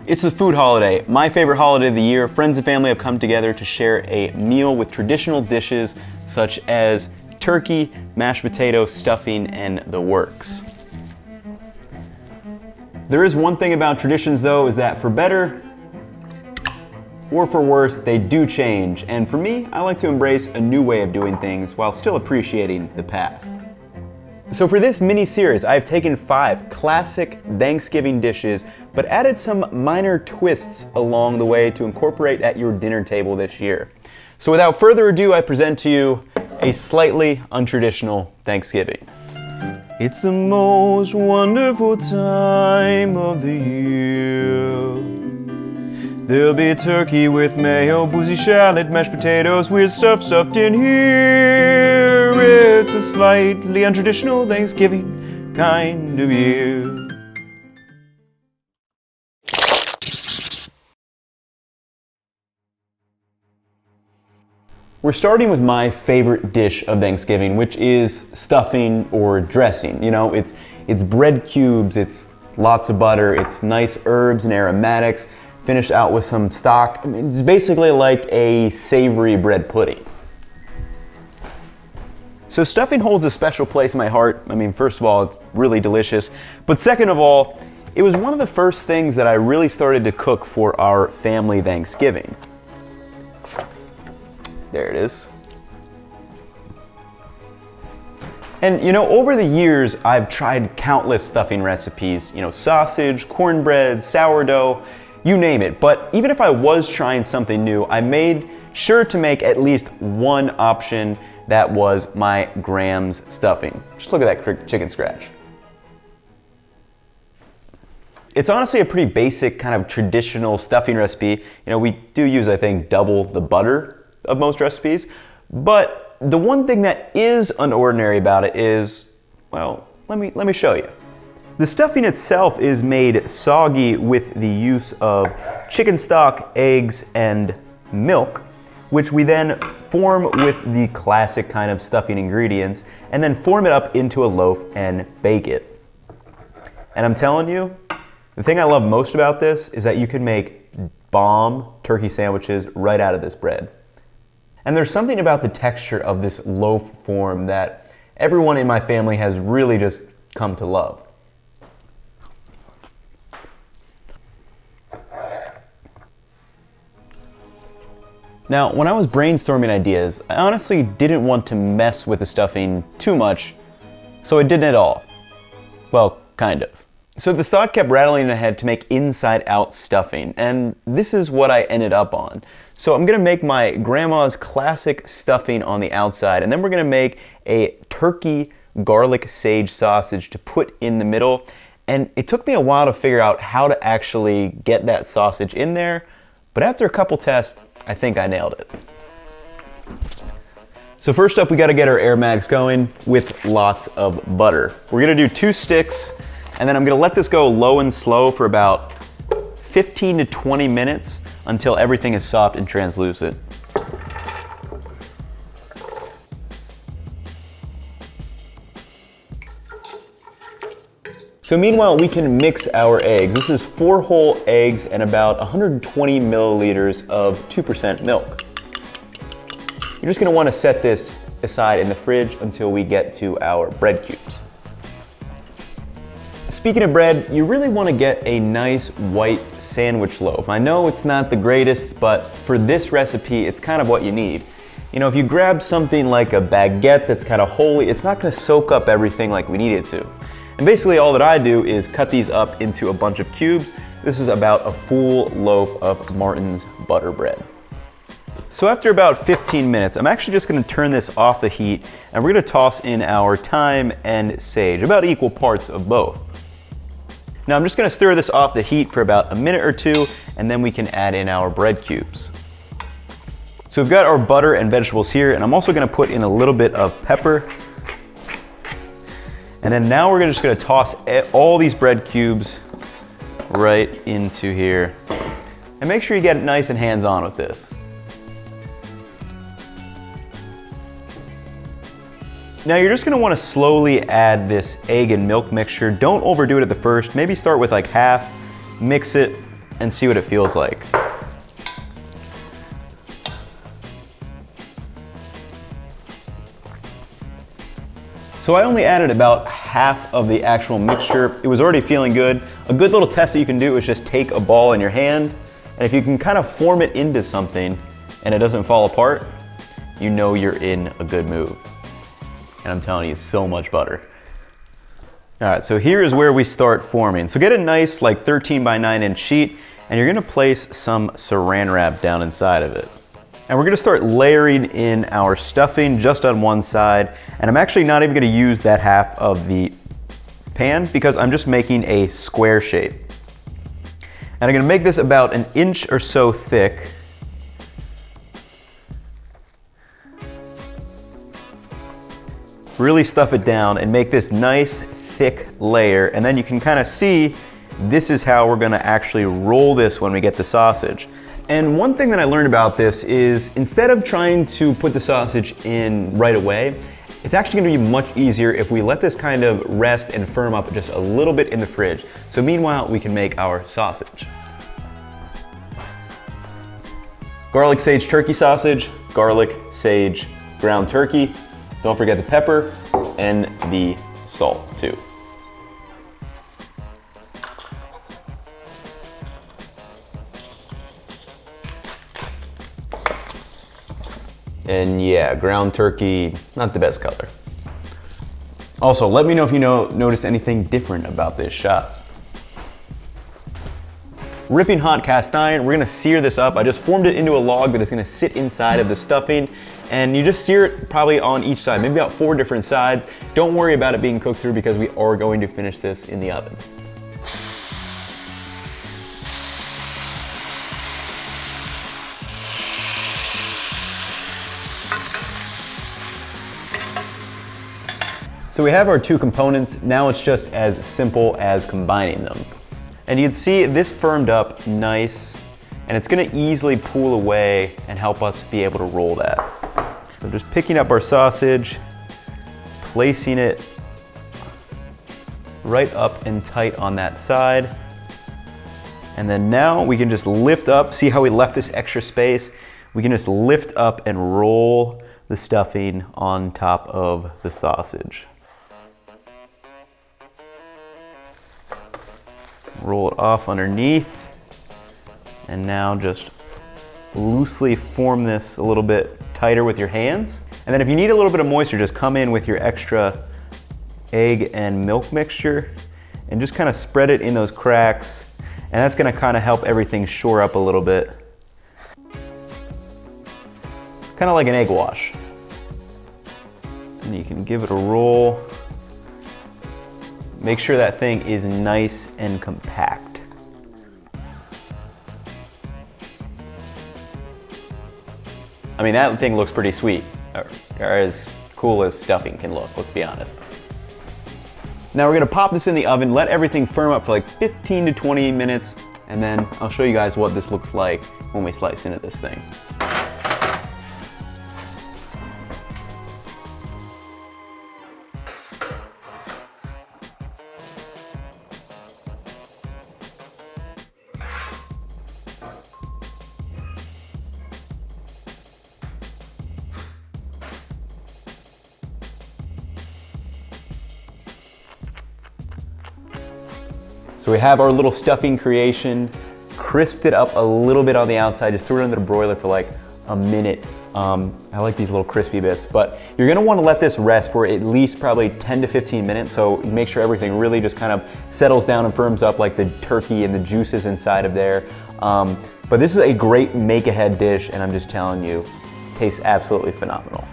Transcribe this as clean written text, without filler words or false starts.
It's the food holiday, my favorite holiday of the year. Friends and family have come together to share a meal with traditional dishes such as turkey, mashed potato, stuffing, and the works. There is one thing about traditions though, is that for better or for worse, they do change. And for me, I like to embrace a new way of doing things while still appreciating the past. So for this mini-series, I've taken 5 classic Thanksgiving dishes, but added some minor twists along the way to incorporate at your dinner table this year. So without further ado, I present to you a slightly untraditional Thanksgiving. It's the most wonderful time of the year. There'll be turkey with mayo, boozy shallot, mashed potatoes, weird stuff stuffed in here. It's a slightly untraditional Thanksgiving kind of year. We're starting with my favorite dish of Thanksgiving, which is stuffing or dressing. You know, it's bread cubes, it's lots of butter, it's nice herbs and aromatics, finished out with some stock. I mean, it's basically like a savory bread pudding. So stuffing holds a special place in my heart. I mean, first of all, it's really delicious. But second of all, it was one of the first things that I really started to cook for our family Thanksgiving. There it is. And you know, over the years, I've tried countless stuffing recipes. You know, sausage, cornbread, sourdough, you name it. But even if I was trying something new, I made sure to make at least one option that was my Graham's stuffing. Just look at that chicken scratch. It's honestly a pretty basic kind of traditional stuffing recipe. You know, we do use, I think, double the butter of most recipes. But the one thing that is unordinary about it is, well, let me show you. The stuffing itself is made soggy with the use of chicken stock, eggs, and milk, which we then form with the classic kind of stuffing ingredients, and then form it up into a loaf and bake it. And I'm telling you, the thing I love most about this is that you can make bomb turkey sandwiches right out of this bread. And there's something about the texture of this loaf form that everyone in my family has really just come to love. Now, when I was brainstorming ideas, I honestly didn't want to mess with the stuffing too much, so I didn't at all. Well, kind of. So this thought kept rattling in my head to make inside-out stuffing, and this is what I ended up on. So I'm gonna make my grandma's classic stuffing on the outside, and then we're gonna make a turkey garlic sage sausage to put in the middle. And it took me a while to figure out how to actually get that sausage in there, but after a couple tests, I think I nailed it. So first up, we gotta get our aromatics going with lots of butter. We're gonna do 2 sticks, and then I'm gonna let this go low and slow for about 15 to 20 minutes until everything is soft and translucent. So meanwhile, we can mix our eggs. This is 4 whole eggs and about 120 milliliters of 2% milk. You're just gonna wanna set this aside in the fridge until we get to our bread cubes. Speaking of bread, you really wanna get a nice white sandwich loaf. I know it's not the greatest, but for this recipe, it's kind of what you need. You know, if you grab something like a baguette that's kind of holy, it's not gonna soak up everything like we need it to. And basically all that I do is cut these up into a bunch of cubes. This is about a full loaf of Martin's butter bread. So after about 15 minutes, I'm actually just gonna turn this off the heat, and we're gonna toss in our thyme and sage, about equal parts of both. Now I'm just gonna stir this off the heat for about a minute or 2, and then we can add in our bread cubes. So we've got our butter and vegetables here, and I'm also gonna put in a little bit of pepper. And then now we're just gonna toss all these bread cubes right into here. And make sure you get nice and hands-on with this. Now you're just gonna wanna slowly add this egg and milk mixture. Don't overdo it at the first. Maybe start with like half, mix it, and see what it feels like. So I only added about half of the actual mixture. It was already feeling good. A good little test that you can do is just take a ball in your hand, and if you can kind of form it into something and it doesn't fall apart, you know you're in a good mood. And I'm telling you, so much butter. All right, so here is where we start forming. So get a nice like 13 by 9 inch sheet, and you're gonna place some saran wrap down inside of it. And we're gonna start layering in our stuffing just on one side. And I'm actually not even gonna use that half of the pan because I'm just making a square shape. And I'm gonna make this about an inch or so thick. Really stuff it down and make this nice thick layer. And then you can kind of see this is how we're gonna actually roll this when we get the sausage. And one thing that I learned about this is instead of trying to put the sausage in right away, it's actually gonna be much easier if we let this kind of rest and firm up just a little bit in the fridge. So meanwhile, we can make our sausage. Garlic sage turkey sausage, garlic sage ground turkey. Don't forget the pepper and the salt too. And yeah, ground turkey, not the best color. Also, let me know if you noticed anything different about this shot. Ripping hot cast iron, we're gonna sear this up. I just formed it into a log that is gonna sit inside of the stuffing, and you just sear it probably on each side, maybe about 4 different sides. Don't worry about it being cooked through because we are going to finish this in the oven. So we have our 2 components. Now it's just as simple as combining them. And you can see this firmed up nice, and it's gonna easily pull away and help us be able to roll that. So just picking up our sausage, placing it right up and tight on that side. And then now we can just lift up, see how we left this extra space? We can just lift up and roll the stuffing on top of the sausage. Roll it off underneath, and now just loosely form this a little bit tighter with your hands. And then if you need a little bit of moisture, just come in with your extra egg and milk mixture and just kind of spread it in those cracks, and that's gonna kind of help everything shore up a little bit. Kind of like an egg wash. And you can give it a roll. Make sure that thing is nice and compact. I mean, that thing looks pretty sweet, or as cool as stuffing can look, let's be honest. Now we're gonna pop this in the oven, let everything firm up for like 15 to 20 minutes, and then I'll show you guys what this looks like when we slice into this thing. So we have our little stuffing creation, crisped it up a little bit on the outside, just threw it under the broiler for like a minute. I like these little crispy bits, but you're gonna wanna let this rest for at least probably 10 to 15 minutes, so make sure everything really just kind of settles down and firms up, like the turkey and the juices inside of there. But this is a great make-ahead dish, and I'm just telling you, tastes absolutely phenomenal.